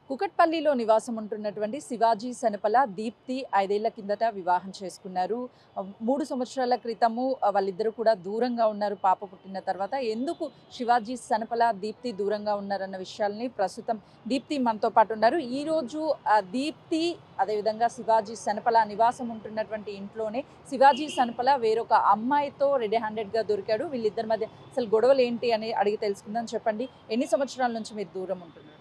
కుకట్పల్లిలో నివాసం ఉంటున్నటువంటి శివాజీ శనపల దీప్తి 5 ఏళ్ల కిందట వివాహం చేసుకున్నారు. 3 సంవత్సరాల క్రితము వాళ్ళిద్దరూ కూడా దూరంగా ఉన్నారు పాప పుట్టిన తర్వాత. ఎందుకు శివాజీ శనపల, దీప్తి దూరంగా ఉన్నారన్న విషయాల్ని ప్రస్తుతం దీప్తి మనతో పాటు ఉన్నారు. ఈరోజు దీప్తి అదేవిధంగా శివాజీ శనపల నివాసం ఉంటున్నటువంటి ఇంట్లోనే శివాజీ శనపల వేరొక అమ్మాయితో రెడీ హ్యాండెడ్‌గా దొరికాడు. వీళ్ళిద్దరి మధ్య అసలు గొడవలేంటి అని అడిగి తెలుసుకుందాం. చెప్పండి, ఎన్ని సంవత్సరాల నుంచి మీరు దూరం ఉంటున్నారు?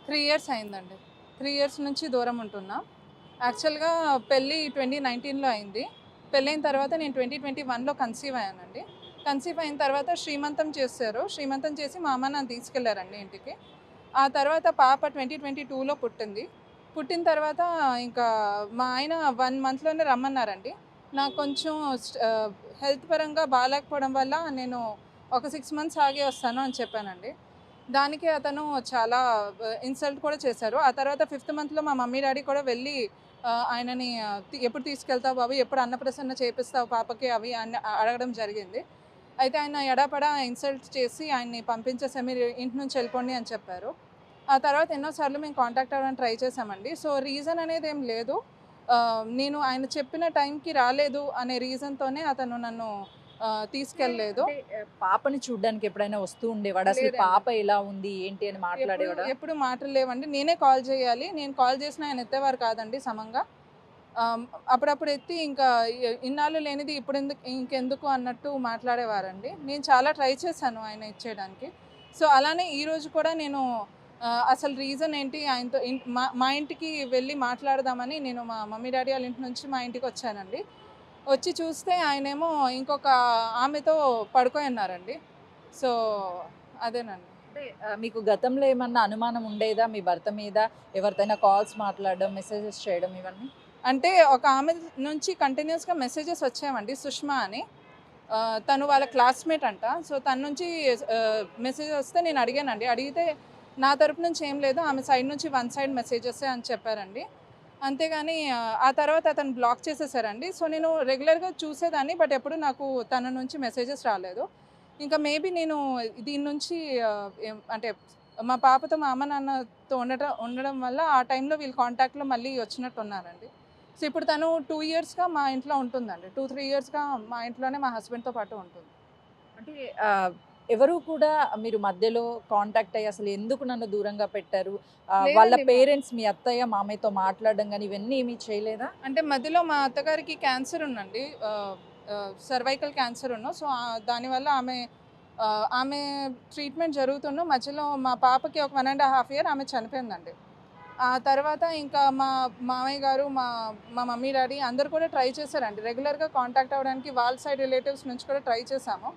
3 ఇయర్స్ అయిందండి. 3 ఇయర్స్ నుంచి దూరం ఉంటున్నాం. యాక్చువల్‌గా పెళ్ళి 2019లో అయింది. పెళ్ళైన తర్వాత నేను 2021లో కన్సీవ్ అయ్యానండి. కన్సీవ్ అయిన తర్వాత శ్రీమంతం చేశారు. శ్రీమంతం చేసి మా అమ్మ నన్ను తీసుకెళ్లారండి ఇంటికి. ఆ తర్వాత పాప 2022లో పుట్టింది. పుట్టిన తర్వాత ఇంకా మా ఆయన 1 మంత్‌లోనే రమ్మన్నారండి. నాకు కొంచెం హెల్త్ పరంగా బాలేకపోవడం వల్ల నేను ఒక 6 మంత్స్ ఆగి వస్తాను అని చెప్పానండి. దానికి అతను చాలా ఇన్సల్ట్ కూడా చేశారు. ఆ తర్వాత 5th మంత్‌లో మా మమ్మీ, డ్యాడీ కూడా వెళ్ళి ఆయనని ఎప్పుడు తీసుకెళ్తావు బాబు? ఎప్పుడు అన్నప్రసన్న చేపిస్తావు పాపకి? అవి అని అడగడం జరిగింది. అయితే ఆయన ఎడాపెడా ఇన్సల్ట్ చేసి ఆయన్ని పంపించేసాం. మీరు ఇంటి నుంచి వెళ్ళిపోండి అని చెప్పారు. ఆ తర్వాత ఎన్నో సార్లు మేము కాంటాక్ట్ అవ్వడానికి ట్రై చేసామండి. సో, రీజన్ అనేది ఏం లేదు. నేను ఆయన చెప్పిన టైంకి రాలేదు అనే రీజన్‌తోనే అతను నన్ను తీసుకెళ్ళలేదు. అంటే పాపని చూడ్డానికి ఎప్పుడైనా వస్తూ ఉండేవాడా? అసలు లేదండి. పాప ఎలా ఉంది? ఏంటి అని మాట్లాడేవాడా? ఎప్పుడు మాటలు లేవండి. నేనే కాల్ చేయాలి. నేను కాల్ చేసినా ఆయన ఎత్తేవారు కాదండి సమంగా. అప్పుడప్పుడు ఎత్తి ఇంకా ఇన్నాళ్ళు లేనిది ఇంకెందుకు అన్నట్టు మాట్లాడేవారండి. నేను చాలా ట్రై చేశాను ఆయన ఇచ్చేయడానికి. సో, అలానే ఈరోజు కూడా నేను అసలు రీజన్ ఏంటి ఆయనతో మా మా ఇంటికి వెళ్ళి మాట్లాడదామని నేను మా మమ్మీ, డ్యాడీ వాళ్ళ ఇంటి నుంచి మా ఇంటికొచ్చానండి. వచ్చి చూస్తే ఆయనేమో ఇంకొక ఆమెతో పడుకొని ఉన్నారండి. సో, అదేనండి. అంటే మీకు గతంలో ఏమన్నా అనుమానం ఉండేదా మీ భర్త మీద? ఎవరితోనా కాల్స్ మాట్లాడడం, మెసేజెస్ చేయడం ఇవన్నీ? అంటే ఒక ఆమె నుంచి కంటిన్యూస్‌గా మెసేజెస్ వచ్చాయండి, సుష్మా అని. తను వాళ్ళ క్లాస్‌మేట్ అంట. సో, తన నుంచి మెసేజ్ వస్తే నేను అడిగానండి. అడిగితే నా తరపు నుంచి ఏం లేదు. ఆమె సైడ్ నుంచి వన్ సైడ్ మెసేజెసే అని చెప్పారండి. అంతేగాని ఆ తర్వాత అతను బ్లాక్ చేసేసారండి. సో, నేను రెగ్యులర్‌గా చూసేదాన్ని. బట్ ఎప్పుడు నాకు తన నుంచి మెసేజెస్ రాలేదు. ఇంకా మేబీ నేను దీని నుంచి అంటే మా పాపతో మా అమ్మ నాన్నతో ఉండడం వల్ల ఆ టైంలో వీళ్ళు కాంటాక్ట్‌లో మళ్ళీ వచ్చినట్టున్నారండి. సో, ఇప్పుడు తను 2 ఇయర్స్‌గా మా ఇంట్లో ఉంటుందండి. 2, 3 ఇయర్స్‌గా మా ఇంట్లోనే మా హస్బెండ్‌తో పాటు ఉంటుంది. అంటే ఎవరు కూడా మీరు మధ్యలో కాంటాక్ట్ అయ్యి అసలు ఎందుకు నన్ను దూరంగా పెట్టారు? వాళ్ళ లేదండి. పేరెంట్స్ మీ అత్తయ్య, మామయ్యతో మాట్లాడడం గాని ఇవన్నీ ఏమీ చేయలేదా? అంటే మధ్యలో మా అత్తగారికి క్యాన్సర్ ఉందండి. సర్వైకల్ క్యాన్సర్ సో, దానివల్ల ఆమె ట్రీట్మెంట్ జరుగుతున్న మధ్యలో మా పాపకి ఒక 1 ½ ఇయర్ ఆమె చనిపోయిందండి. ఆ తర్వాత ఇంకా మా మామయ్య గారు, మా మా మమ్మీ, డ్యాడీ అందరూ కూడా ట్రై చేశారండి. రెగ్యులర్‌గా కాంటాక్ట్ అవ్వడానికి వాళ్ళ సైడ్ రిలేటివ్స్ నుంచి కూడా ట్రై చేశాము.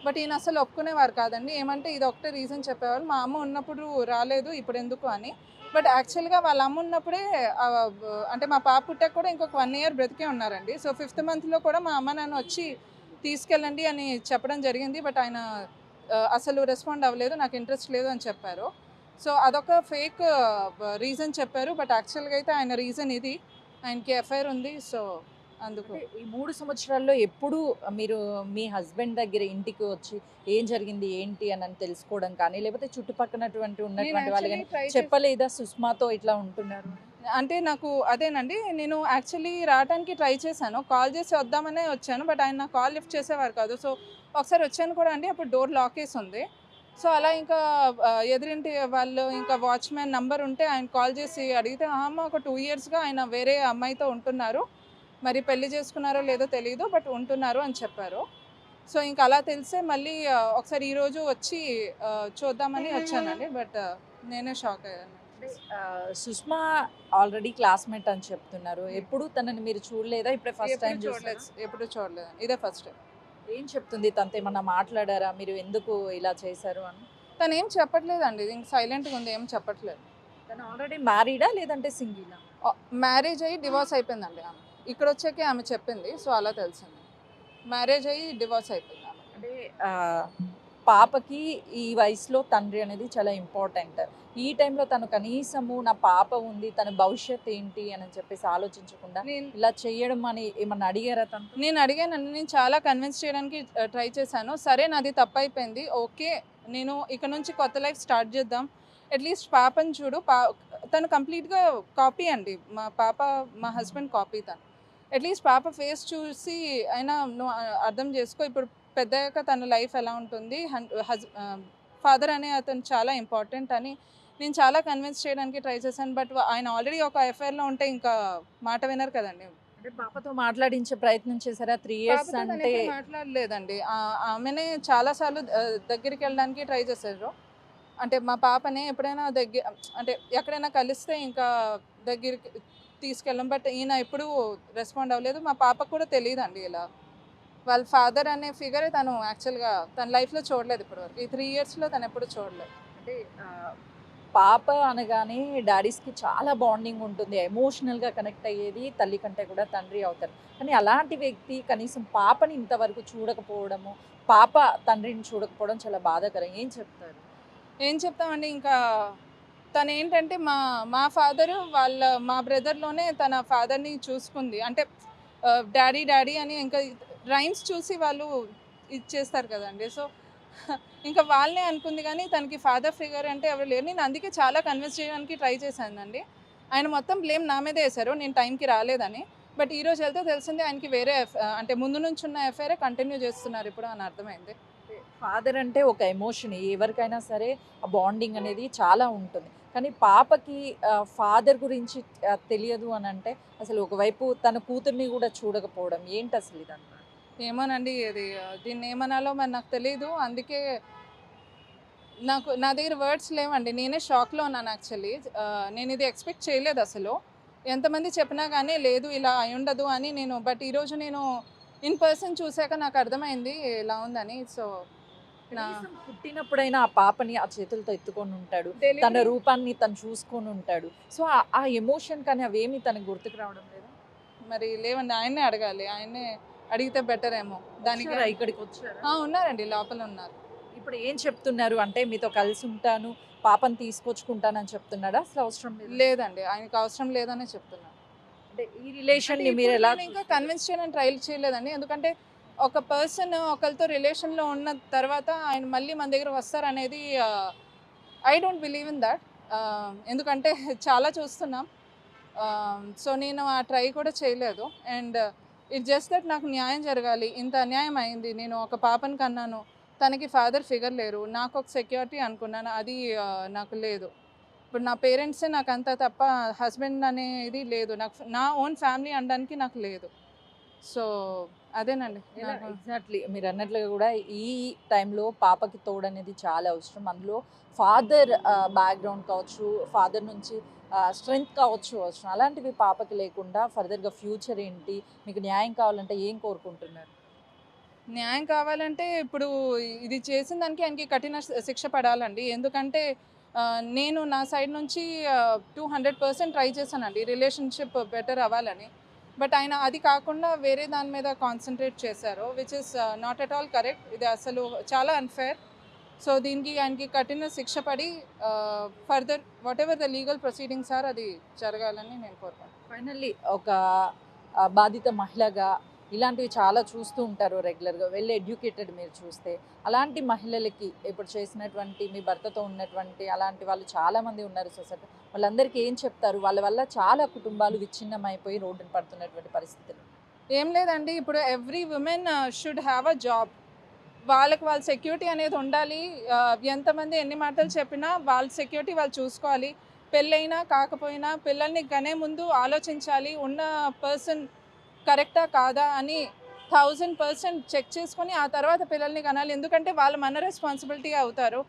బట్ ఈయన అసలు ఒప్పుకునేవారు కాదండి. ఏమంటే ఇదొక్కటే రీజన్ చెప్పేవాళ్ళు. మా అమ్మ ఉన్నప్పుడు రాలేదు, ఇప్పుడెందుకు అని. బట్ యాక్చువల్‌గా వాళ్ళ అమ్మ ఉన్నప్పుడే అంటే మా పాప పుట్టాక కూడా ఇంకొక 1 ఇయర్ బ్రతికే ఉన్నారండి. సో, 5th మంత్‌లో కూడా మా అమ్మ, నాన్న వచ్చి తీసుకెళ్ళండి అని చెప్పడం జరిగింది. బట్ ఆయన అసలు రెస్పాండ్ అవ్వలేదు. నాకు ఇంట్రెస్ట్ లేదు అని చెప్పారు. సో, అదొక ఫేక్ రీజన్ చెప్పారు. బట్ యాక్చువల్‌గా అయితే ఆయన రీజన్ ఇది. ఆయనకి ఎఫ్ఐఆర్ ఉంది. సో, అందుకు. అంటే ఈ 3 సంవత్సరాల్లో ఎప్పుడూ మీరు మీ హస్బెండ్ దగ్గర ఇంటికి వచ్చి ఏం జరిగింది, ఏంటి అని తెలుసుకోవడం కానీ, లేకపోతే చుట్టుపక్కనటువంటి నేను ఉన్నటువంటి వాళ్ళు యాక్చువల్లీ గాని ట్రై చేసి చెప్పలేదా సుష్మాతో ఇట్లా ఉంటున్నారు అని? అంటే నాకు అదేనండి. నేను యాక్చువల్లీ రావటానికి ట్రై చేశాను. కాల్ చేసి వద్దామనే వచ్చాను. బట్ ఆయన నా కాల్ లిఫ్ట్ చేసేవారు కాదు. సో, ఒకసారి వచ్చాను కూడా అండి. అప్పుడు డోర్ లాకేసి ఉంది. సో, అలా ఇంకా ఎదురింటి వాళ్ళు ఇంకా వాచ్‌మ్యాన్ నంబర్ ఉంటే ఆయన కాల్ చేసి అడిగితే, అమ్మ ఒక 2 ఇయర్స్‌గా ఆయన వేరే అమ్మాయితో ఉంటున్నారు. మరి పెళ్లి చేసుకున్నారో లేదో తెలీదు. బట్ ఉంటున్నారు అని చెప్పారు. సో, ఇంక అలా తెలిసే మళ్ళీ ఒకసారి ఈరోజు వచ్చి చూద్దామని వచ్చానండి. బట్ నేనే షాక్ అయ్యాను. అంటే సుష్మా ఆల్రెడీ క్లాస్‌మేట్ అని చెప్తున్నారు. ఎప్పుడు తనని మీరు చూడలేదా? ఇప్పుడే ఫస్ట్ ఎప్పుడు టైమ్ చూసారా? చూడలేదు. ఎప్పుడు చూడలేదు. ఇదే ఫస్ట్ టైం. ఏం చెప్తుంది? తనతో ఏమన్నా మాట్లాడారా? మీరు ఎందుకు ఇలా చేశారు అని? తనేం చెప్పట్లేదండి. ఇంక సైలెంట్‌గా ఉంది. ఏం చెప్పట్లేదు. తను ఆల్రెడీ మ్యారీడా? లేదంటే సింగిలా? మ్యారేజ్ అయ్యి డివోర్స్ అయిపోయిందండి ఆమె. ఇక్కడొచ్చాకే ఆమె చెప్పింది. సో, అలా తెలిసింది. మ్యారేజ్ అయ్యి డివోర్స్ అయిపోయింది ఆమె. అంటే పాపకి ఈ వయసులో తండ్రి అనేది చాలా ఇంపార్టెంట్. ఈ టైంలో తను కనీసము నా పాప ఉంది, తన భవిష్యత్ ఏంటి అని చెప్పేసి ఆలోచించకుండా నేను ఇలా చేయడం అని ఏమన్నా అడిగారా తనతో? నేను అడిగానండి. నేను చాలా కన్విన్స్ చేయడానికి ట్రై చేశాను. సరే, నాది తప్పైపోయింది. ఓకే. నేను ఇక నుంచి కొత్త లైఫ్ స్టార్ట్ చేద్దాం. అట్‌లీస్ట్ పాపని చూడు. తను కంప్లీట్గా కాపీ అండి. మా పాప మా హస్బెండ్ కాపీ తను. అట్లీస్ట్ పాప ఫేస్ చూసి అయినా నువ్వు అర్థం చేసుకో, ఇప్పుడు పెద్దయ్యాక తన లైఫ్ ఎలా ఉంటుంది, ఫాదర్ అనే అతను చాలా ఇంపార్టెంట్ అని నేను చాలా కన్విన్స్ చేయడానికి ట్రై చేశాను. బట్ ఆయన ఆల్రెడీ ఒక ఎఫ్ఐఆర్లో ఉంటే ఇంకా మాట వినరు కదండి. అంటే పాపతో మాట్లాడించే ప్రయత్నం చేశారా? 3 ఇయర్స్ పాపతో తను అంటే ఎప్పుడు మాట్లాడలేదండి. ఆమెనే చాలా సార్లు దగ్గరికి వెళ్ళడానికి ట్రై చేశారు. అంటే మా పాపనే ఎప్పుడైనా అంటే ఎక్కడైనా కలిస్తే ఇంకా దగ్గరికి తీసుకెళ్ళాం. బట్ ఈయన ఎప్పుడూ రెస్పాండ్ అవ్వలేదు. మా పాపకు కూడా తెలీదండి ఇలా. వాళ్ళ ఫాదర్ అనే ఫిగరే తను యాక్చువల్‌గా తన లైఫ్‌లో చూడలేదు ఇప్పటివరకు. ఈ 3 ఇయర్స్‌లో తను ఎప్పుడు చూడలేదు. అంటే పాప అనగానే డాడీస్‌కి చాలా బాండింగ్ ఉంటుంది. ఎమోషనల్‌గా కనెక్ట్ అయ్యేది తల్లి కంటే కూడా తండ్రి అవుతారు. కానీ అలాంటి వ్యక్తి కనీసం పాపని ఇంతవరకు చూడకపోవడము, పాప తండ్రిని చూడకపోవడం చాలా బాధాకరం. ఏం చెప్తారు? ఏం చెప్తామండి ఇంకా తనేంటంటే మా ఫాదరు మా బ్రదర్‌లోనే తన ఫాదర్‌ని చూసుకుంది. అంటే డాడీ డాడీ అని ఇంకా రైమ్స్ చూసి వాళ్ళు ఇచ్చేస్తారు కదండీ. సో ఇంకా వాళ్ళనే అనుకుంది కానీ తనకి ఫాదర్ ఫిగర్ అంటే ఎవరు లేరు. నేను అందుకే చాలా కన్విన్స్ చేయడానికి ట్రై చేశానండి. ఆయన మొత్తం బ్లేమ్ నా మీదే వేశారు నేను టైంకి రాలేదని. బట్ ఈరోజు వెళ్తే తెలిసింది ఆయనకి వేరే అంటే ముందు నుంచి ఉన్న ఎఫ్ఐఆర్ కంటిన్యూ చేస్తున్నారు ఇప్పుడు అని అర్థమైంది. ఫాదర్ అంటే ఒక ఎమోషన్. ఎవరికైనా సరే ఆ బాండింగ్ అనేది చాలా ఉంటుంది. కానీ పాపకి ఫాదర్ గురించి తెలియదు అనంటే అసలు ఒకవైపు తన కూతుర్ని కూడా చూడకపోవడం ఏంటసలు ఇదంతా? ఏమోనండి ఇది దీన్ని ఏమనాలో మరి నాకు తెలీదు. అందుకే నా దగ్గర వర్డ్స్ లేవండి. నేనే షాక్‌లో ఉన్నాను యాక్చువల్లీ. నేను ఇది ఎక్స్‌పెక్ట్ చేయలేదు అసలు. ఎంతమంది చెప్పినా గానీ లేదు ఇలా అయ్యుండదు అని బట్ ఈరోజు నేను ఇన్ పర్సన్ చూసాక నాకు అర్థమైంది ఇలా ఉందని. సో నా కనీసం పుట్టినప్పుడైనా ఆ పాపని ఆ చేతులతో ఎత్తుకొని ఉంటాడు. తన డెలివరీ రూపాన్ని తను చూసుకొని ఉంటాడు. సో, ఆ ఎమోషన్ కానీ అవేమి తనకు గుర్తుకు రావడం లేదా? మరి లేవండి. ఆయన్నే అడగాలి. ఆయన్నే అడిగితే బెటర్ ఏమో. దానికి వచ్చారా? ఇక్కడికొచ్చారా? ఉన్నారండి. లోపల ఉన్నారు. ఇప్పుడు ఏం చెప్తున్నారు? అంటే మీతో కలిసి ఉంటాను, పాపని తీసుకొచ్చుకుంటానని చెప్తున్నాడా? అసలు అవసరం లేదా? లేదండి. ఆయనకి అవసరం లేదనే చెప్తున్నారు. అంటే ఈ అంటే రిలేషన్‌ని ఇప్పుడు మీరెలా నేను ఇంకా చూస్తారు? కన్విన్స్ చేయడానికి ట్రై చేయలేదండి. ఎందుకంటే ఒక పర్సన్ ఒకరితో రిలేషన్‌లో ఉన్న తర్వాత ఆయన మళ్ళీ మన దగ్గర వస్తారనేది I don't believe in that. ఎందుకంటే చాలా చూస్తున్నాం. సో నేను ఆ ట్రై కూడా చేయలేదు. అండ్ ఇట్స్ జస్ట్ దట్ నాకు న్యాయం జరగాలి. ఇంత అన్యాయం అయింది. నేను ఒక పాపని కన్నాను. తనకి ఫాదర్ ఫిగర్ లేరు. నాకు ఒక సెక్యూరిటీ అనుకున్నాను. అది నాకు లేదు. ఇప్పుడు నా పేరెంట్సే నాకంతా తప్ప హస్బెండ్ అనేది లేదు. నా ఓన్ ఫ్యామిలీ అనడానికి నాకు లేదు. సో అదేనండి. ఎలా నాకు ఎగ్జాక్ట్‌లీ మీరన్నట్లుగా గూడా ఈ టైంలో పాపకి తోడనేది చాలా అవసరం. అందులో ఫాదర్ బ్యాక్‌గ్రౌండ్ కావచ్చు, ఫాదర్ నుంచి స్ట్రెంగ్త్ కావచ్చు అవసరం. అలాంటివి పాపకి లేకుండా ఫర్దర్‌గా ఫ్యూచర్ ఏంటి? మీకు న్యాయం కావాలంటే ఏం కోరుకుంటున్నారు? న్యాయం కావాలంటే ఇప్పుడు ఇది చేసిన దానికి ఆయనకి కఠిన శిక్ష పడాలండి. ఎందుకంటే నేను నా సైడ్ నుంచి 200% ట్రై చేశానండి రిలేషన్‌షిప్ బెటర్ అవ్వాలని. బట్ ఆయన అది కాకుండా వేరే దాని మీద కాన్సంట్రేట్ చేశారు. Which is not at all correct. ఇది అసలు చాలా అన్‌ఫేర్. సో దీనికి ఆయనకి కఠిన శిక్ష పడి further whatever the legal proceedings or అది జరగాలని నేను కోరుకుంటున్నాను. ఫైనల్లీ ఒక బాధిత మహిళగా ఇలాంటివి చాలా చూస్తూ ఉంటారు రెగ్యులర్‌గా. వెల్ ఎడ్యుకేటెడ్ మీరు చూస్తే. అలాంటి మహిళలకి ఇప్పుడు చేసినటువంటి మీ భర్తతో ఉన్నటువంటి అలాంటి వాళ్ళు చాలామంది ఉన్నారు సొసైటీలో. వాళ్ళందరికీ ఏం చెప్తారు? వాళ్ళ వల్ల చాలా కుటుంబాలు విచ్ఛిన్నమైపోయి రోడ్డున పడుతున్నటువంటి పరిస్థితులు. ఏం లేదండి. ఇప్పుడు every women should have a job. వాళ్ళకి వాళ్ళ సెక్యూరిటీ అనేది ఉండాలి. ఎంతమంది ఎన్ని మాటలు చెప్పినా వాళ్ళ సెక్యూరిటీ వాళ్ళు చూసుకోవాలి. పెళ్ళైనా కాకపోయినా పిల్లల్ని కనే ముందు ఆలోచించాలి. ఉన్న పర్సన్ కరెక్టా కాదా అని 1000% చెక్ చేసుకొని ఆ తర్వాత పిల్లల్ని కనాలి. ఎందుకంటే వాళ్ళు మన రెస్పాన్సిబిలిటీ అవుతారు.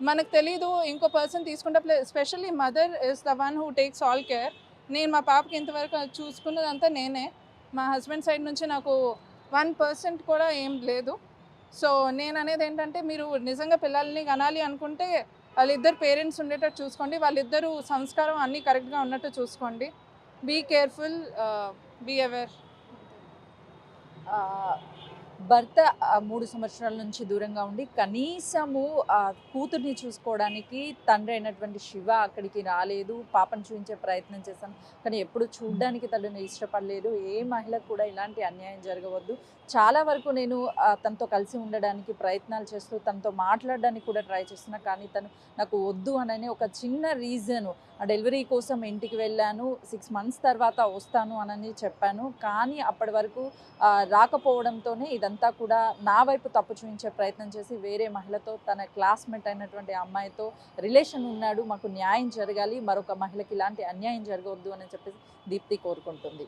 మనకు తెలీదు ఇంకో పర్సన్ తీసుకుంటే specially mother is the one who takes all care. నేను మా పాపకి ఇంతవరకు చూసుకున్నదంతా నేనే. మా హస్బెండ్ సైడ్ నుంచి నాకు 1% కూడా ఏం లేదు. సో నేననేది ఏంటంటే మీరు నిజంగా పిల్లల్ని కనాలి అనుకుంటే వాళ్ళిద్దరు పేరెంట్స్ ఉండేటట్టు చూసుకోండి. వాళ్ళిద్దరూ సంస్కారం అన్నీ కరెక్ట్‌గా ఉన్నట్టు చూసుకోండి. Be careful, be aware. Ah, భర్త 3 సంవత్సరాల నుంచి దూరంగా ఉండి కనీసము కూతుర్ని చూసుకోవడానికి తండ్రి అయినటువంటి శివ అక్కడికి రాలేదు. పాపను చూయించే ప్రయత్నం చేశాను. కానీ ఎప్పుడు చూడ్డానికి తనని ఇష్టపడలేదు. ఏ మహిళకు కూడా ఇలాంటి అన్యాయం జరగవద్దు. చాలా వరకు నేను తనతో కలిసి ఉండడానికి ప్రయత్నాలు చేస్తూ తనతో మాట్లాడడానికి కూడా ట్రై చేస్తున్నా. కానీ తను నాకు వద్దు అనని ఒక చిన్న రీజను, డెలివరీ కోసం ఇంటికి వెళ్ళాను. 6 మంత్స్ తర్వాత వస్తాను అనని చెప్పాను. కానీ అప్పటి వరకు రాకపోవడంతోనే ఇదంతా కూడా నా వైపు తప్పు చూయించే ప్రయత్నం చేసి వేరే మహిళతో, తన క్లాస్‌మేట్ అయినటువంటి అమ్మాయితో రిలేషన్ ఉన్నాడు. మాకు న్యాయం జరగాలి. మరొక మహిళకి ఇలాంటి అన్యాయం జరగవద్దు అని చెప్పేసి దీప్తి కోరుకుంటుంది.